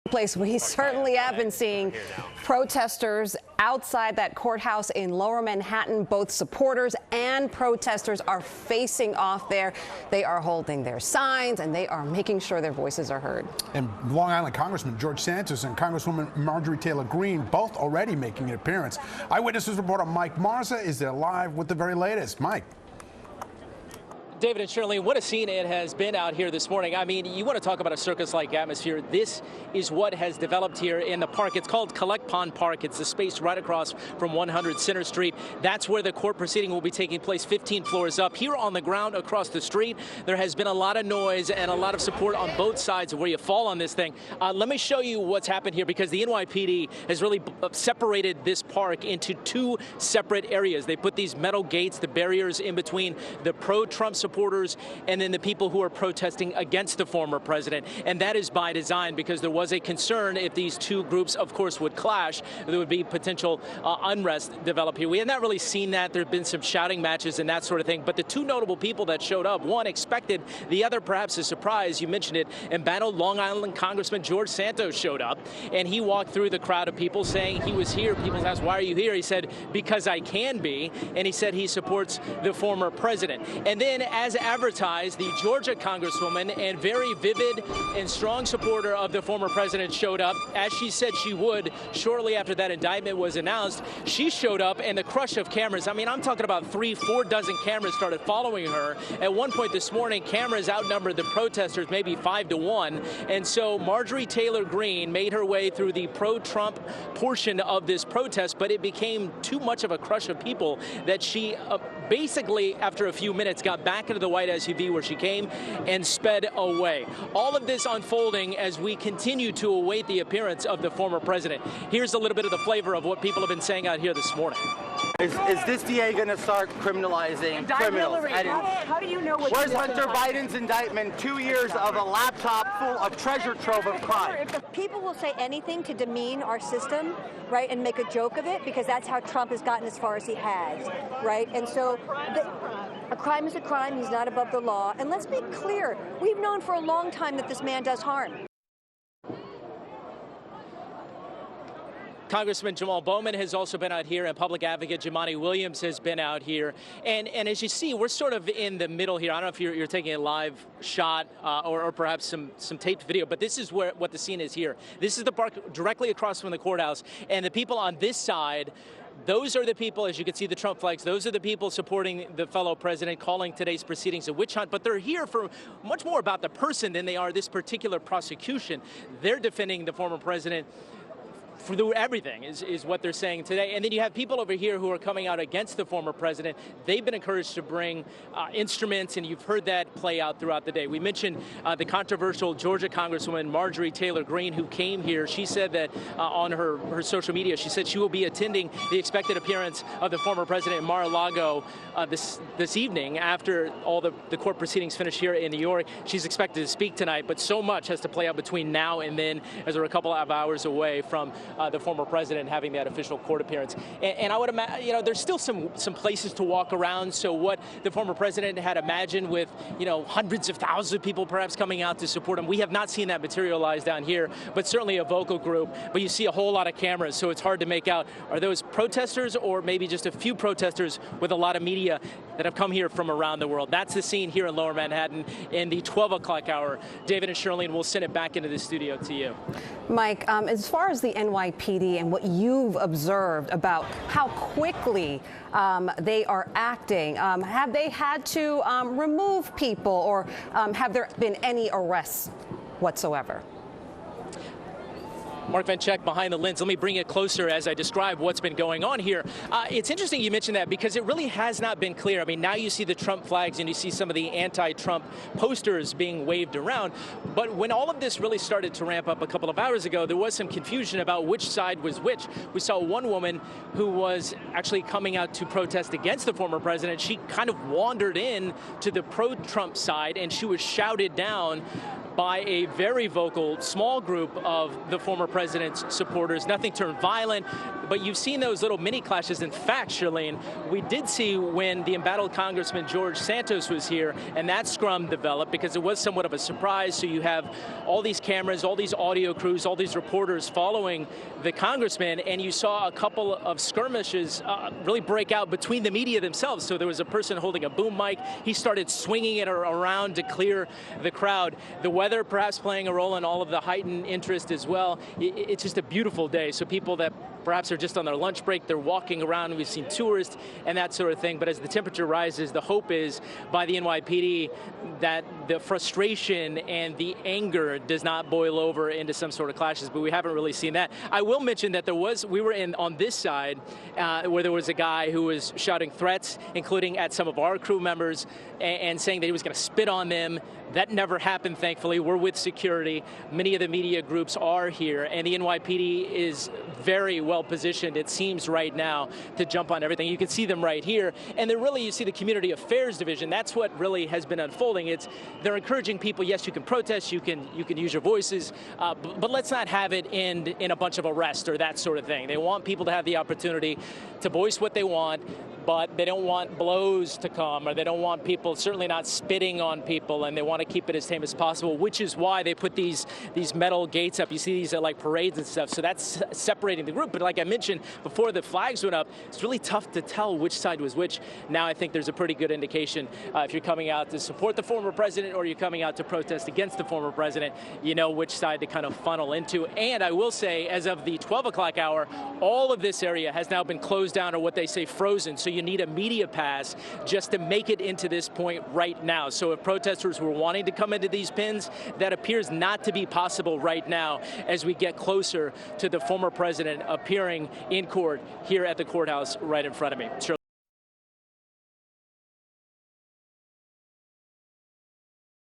Place we certainly have been seeing protesters outside that courthouse in Lower Manhattan. Both supporters and protesters are facing off there. They are holding their signs and they are making sure their voices are heard. And Long Island Congressman George Santos and Congresswoman Marjorie Taylor Greene both already making an appearance. Eyewitness reporter Mike Marza is there live with the very latest. Mike. David and Shirley, what a scene it has been out here this morning. I mean, you want to talk about a circus-like atmosphere. This is what has developed here in the park. It's called Collect Pond Park. It's the space right across from 100 Center Street. That's where the court proceeding will be taking place, 15 floors up. Here on the ground across the street, there has been a lot of noise and a lot of support on both sides of where you fall on this thing. Let me show you what's happened here, because the NYPD has really separated this park into two separate areas. They put these metal gates, the barriers in between the pro-Trump supporters and then the people who are protesting against the former president. And that is by design, because there was a concern if these two groups, of course, would clash, there would be potential unrest develop here. We have not really seen that. There have been some shouting matches and that sort of thing. But the two notable people that showed up, one expected, the other perhaps a surprise, you mentioned it, embattled Long Island Congressman George Santos showed up, and he walked through the crowd of people saying he was here. People asked, why are you here? He said, because I can be. And he said he supports the former president. And then, as advertised, the Georgia Congresswoman and very vivid and strong supporter of the former president showed up, as she said she would shortly after that indictment was announced. She showed up, and the crush of cameras, I mean, I'm talking about 3-4 dozen cameras started following her. At one point this morning, cameras outnumbered the protesters maybe 5-1. And so Marjorie Taylor Greene made her way through the pro-Trump portion of this protest, but it became too much of a crush of people that she basically, after a few minutes, got back into the white SUV where she came and sped away. All of this unfolding as we continue to await the appearance of the former president. Here's a little bit of the flavor of what people have been saying out here this morning. Is this DA going to start criminalizing criminals? How do you know what? Where's Hunter Biden's indictment? 2 years of a laptop full of treasure trove of crime. People will say anything to demean our system, right, and make a joke of it, because that's how Trump has gotten as far as he has, right? And so a crime is a crime. He's not above the law. And let's be clear, we've known for a long time that this man does harm. Congressman Jamal Bowman has also been out here, and Public Advocate Jumaane Williams has been out here. And as you see, we're sort of in the middle here. I don't know if you're taking a live shot or perhaps some taped video, but this is what the scene is here. This is the park directly across from the courthouse, and the people on this side, those are the people, as you can see the Trump flags, those are the people supporting the fellow president, calling today's proceedings a witch hunt. But they're here for much more about the person than they are this particular prosecution. They're defending the former president through everything is what they're saying today. And then you have people over here who are coming out against the former president. They've been encouraged to bring instruments, and you've heard that play out throughout the day. We mentioned the controversial Georgia Congresswoman Marjorie Taylor Greene, who came here. She said that on her social media, she said she will be attending the expected appearance of the former president in Mar-a-Lago this evening after all the court proceedings finish here in New York. She's expected to speak tonight, but so much has to play out between now and then, as we're a couple of hours away from the former president having that official court appearance. And I would imagine, there's still some places to walk around. So what the former president had imagined with, hundreds of thousands of people perhaps coming out to support him, we have not seen that materialize down here, but certainly a vocal group. But you see a whole lot of cameras, so it's hard to make out, are those protesters or maybe just a few protesters with a lot of media that have come here from around the world. That's the scene here in Lower Manhattan in the 12 o'clock hour. David and Shirlene, we'll send it back into the studio to you. Mike, as far as the NYPD and what you've observed about how quickly they are acting, have they had to remove people, or have there been any arrests whatsoever? Mark Van Check behind the lens. Let me bring it closer as I describe what's been going on here. It's interesting you mentioned that, because it really has not been clear. I mean, now you see the Trump flags and you see some of the anti-Trump posters being waved around. But when all of this really started to ramp up a couple of hours ago, there was some confusion about which side was which. We saw one woman who was actually coming out to protest against the former president. She kind of wandered in to the pro-Trump side, and she was shouted down by a very vocal, small group of the former president's supporters. Nothing turned violent, but you've seen those little mini clashes. In fact, Shirlene, we did see when the embattled Congressman George Santos was here, and that scrum developed because it was somewhat of a surprise. So you have all these cameras, all these audio crews, all these reporters following the congressman, and you saw a couple of skirmishes really break out between the media themselves. So there was a person holding a boom mic. He started swinging it around to clear the crowd. The weather perhaps playing a role in all of the heightened interest as well. It's just a beautiful day. So people that perhaps are just on their lunch break, they're walking around. We've seen tourists and that sort of thing. But as the temperature rises, the hope is by the NYPD that the frustration and the anger does not boil over into some sort of clashes. But we haven't really seen that. I will mention that we were on this side where there was a guy who was shouting threats, including at some of our crew members, and saying that he was going to spit on them. That never happened, thankfully. We're with security. Many of the media groups are here, and the NYPD is very well positioned, it seems right now, to jump on everything. You can see them right here, and you see the Community Affairs Division. That's what really has been unfolding. They're encouraging people, yes, you can protest, you can use your voices, but let's not have it end in a bunch of arrests or that sort of thing. They want people to have the opportunity to voice what they want, but they don't want blows to come, or they don't want people certainly not spitting on people, and they want to keep it as tame as possible, which is why they put these metal gates up. You see these at like parades and stuff, so that's separating the group. But like I mentioned, before the flags went up, it's really tough to tell which side was which. Now I think there's a pretty good indication if you're coming out to support the former president or you're coming out to protest against the former president, you know which side to kind of funnel into. And I will say, as of the 12 o'clock hour, all of this area has now been closed down, or what they say frozen, so you need a media pass just to make it into this point right now. So if protesters were wanting to come into these pins, that appears not to be possible right now as we get closer to the former president appearing in court here at the courthouse right in front of me.